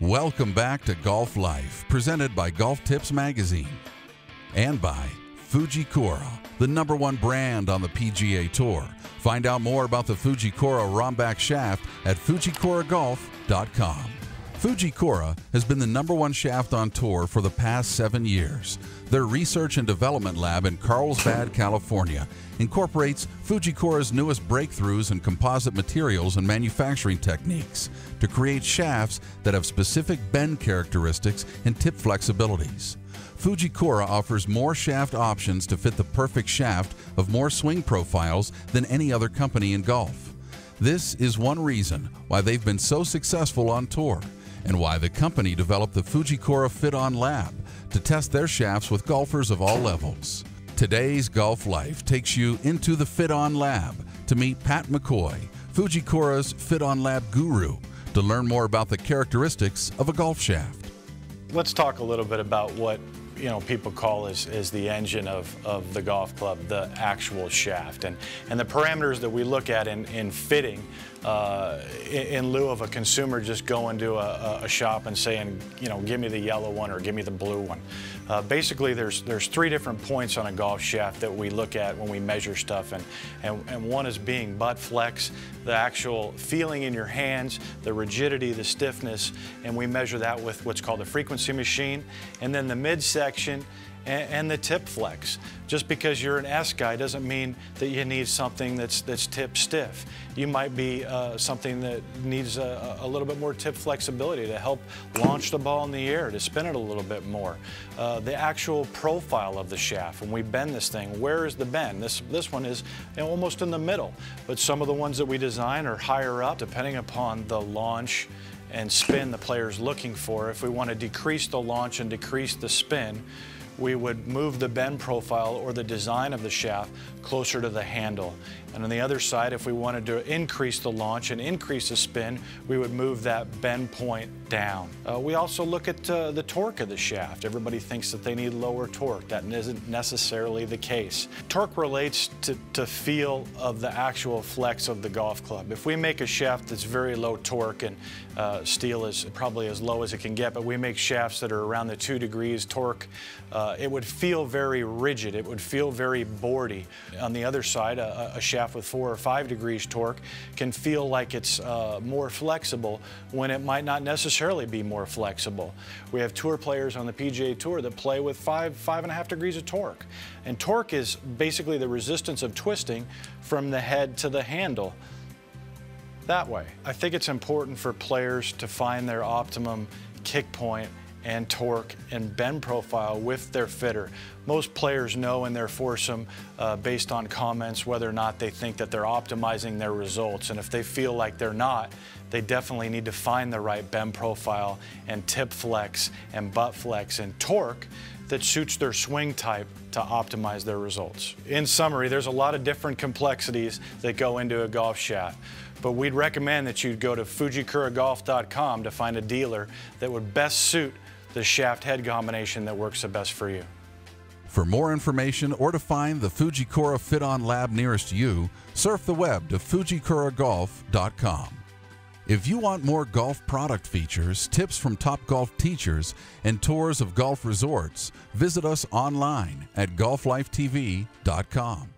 Welcome back to Golf Life, presented by Golf Tips Magazine and by Fujikura, the #1 brand on the PGA Tour. Find out more about the Fujikura Romback shaft at fujikuragolf.com. Fujikura has been the #1 shaft on tour for the past 7 years. Their research and development lab in Carlsbad, California, incorporates Fujikura's newest breakthroughs in composite materials and manufacturing techniques to create shafts that have specific bend characteristics and tip flexibilities. Fujikura offers more shaft options to fit the perfect shaft of more swing profiles than any other company in golf. This is one reason why they've been so successful on tour, and why the company developed the Fujikura Fit-On Lab to test their shafts with golfers of all levels. Today's Golf Life takes you into the Fit-On Lab to meet Pat McCoy, Fujikura's Fit-On Lab guru, to learn more about the characteristics of a golf shaft. Let's talk a little bit about what people call is the engine of the golf club, the actual shaft, and the parameters that we look at in fitting in lieu of a consumer just going to a shop and saying, give me the yellow one or give me the blue one. Basically, there's 3 different points on a golf shaft that we look at when we measure stuff, and one is being butt flex, the actual feeling in your hands, the rigidity, the stiffness, and we measure that with what's called the frequency machine, and then the midsection and the tip flex. Just because you're an S guy doesn't mean that you need something that's tip stiff. You might be something that needs a little bit more tip flexibility to help launch the ball in the air, to spin it a little bit more. The actual profile of the shaft, when we bend this thing, where is the bend? This one is almost in the middle, but some of the ones that we design are higher up, depending upon the launch and spin the player's looking for. If we want to decrease the launch and decrease the spin, we would move the bend profile or the design of the shaft closer to the handle. And on the other side, if we wanted to increase the launch and increase the spin, we would move that bend point down. We also look at the torque of the shaft. Everybody thinks that they need lower torque. That isn't necessarily the case. Torque relates to feel of the actual flex of the golf club. If we make a shaft that's very low torque, and steel is probably as low as it can get, but we make shafts that are around the 2 degrees torque, it would feel very rigid. It would feel very boardy. On the other side, a shaft with 4 or 5 degrees torque can feel like it's more flexible when it might not necessarily be more flexible. We have tour players on the PGA Tour that play with 5.5 degrees of torque. And torque is basically the resistance of twisting from the head to the handle that way. I think it's important for players to find their optimum kick point and torque and bend profile with their fitter. Most players know in their foursome, based on comments, whether or not they think that they're optimizing their results. And if they feel like they're not, they definitely need to find the right bend profile and tip flex and butt flex and torque that suits their swing type to optimize their results. In summary, there's a lot of different complexities that go into a golf shaft, but we'd recommend that you go to fujikuragolf.com to find a dealer that would best suit the shaft head combination that works the best for you. For more information or to find the Fujikura Fit-On Lab nearest you, surf the web to fujikuragolf.com. If you want more golf product features, tips from top golf teachers, and tours of golf resorts, visit us online at golflifetv.com.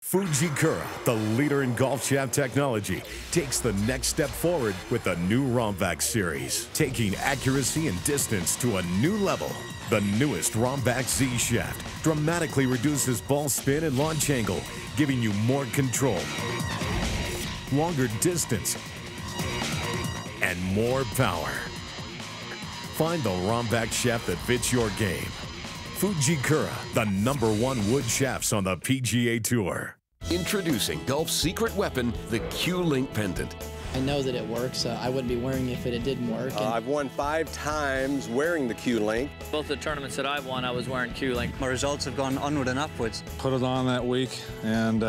Fujikura, the leader in golf shaft technology, takes the next step forward with the new Romback series, taking accuracy and distance to a new level. The newest Romback Z shaft dramatically reduces ball spin and launch angle, giving you more control, longer distance, and more power. Find the Romback shaft that fits your game. Fujikura, the #1 wood shafts on the PGA Tour. Introducing golf's secret weapon, the Link Pendant. I know that it works. I wouldn't be wearing it if it didn't work. I've won 5 times wearing the Link. Both the tournaments that I've won, I was wearing Link. My results have gone onward and upwards. Put it on that week, and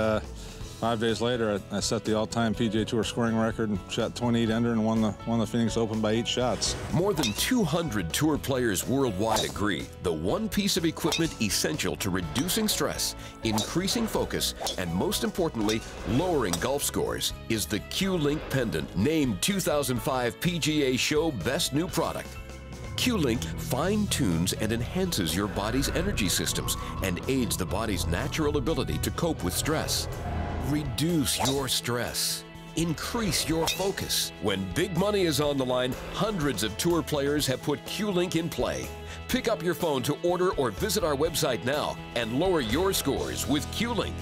5 days later, I set the all-time PGA Tour scoring record and shot 28 under and won the Phoenix Open by 8 shots. More than 200 tour players worldwide agree the one piece of equipment essential to reducing stress, increasing focus, and most importantly, lowering golf scores is the Q-Link Pendant, named 2005 PGA Show Best New Product. Q-Link fine-tunes and enhances your body's energy systems and aids the body's natural ability to cope with stress. Reduce your stress. Increase your focus. When big money is on the line, hundreds of tour players have put Q-Link in play. Pick up your phone to order or visit our website now and lower your scores with Q-Link.